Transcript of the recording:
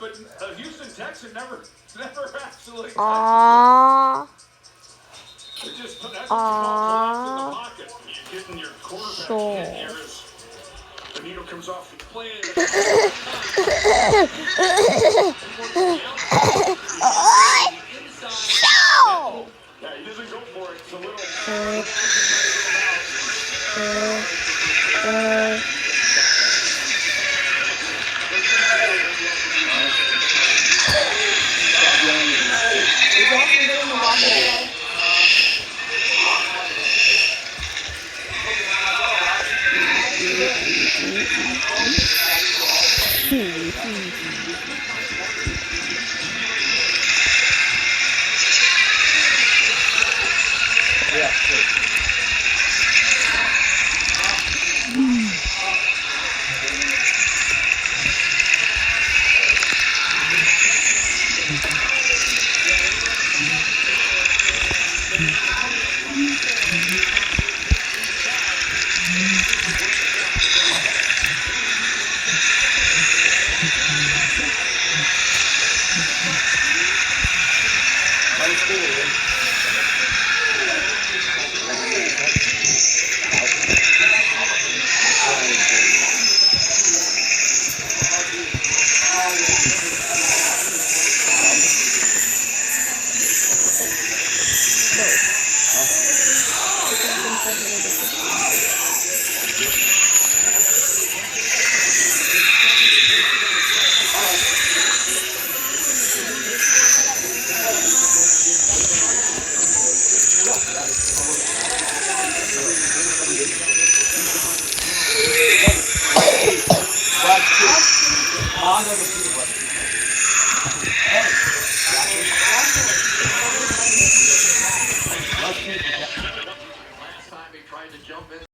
but Houston Texan never actually. Aww. That's what you call collapse in the pocket. You're getting your quarterback hit here as Benito comes off the play. Yeah, he doesn't go for it. It's a little. Last time he tried to jump in.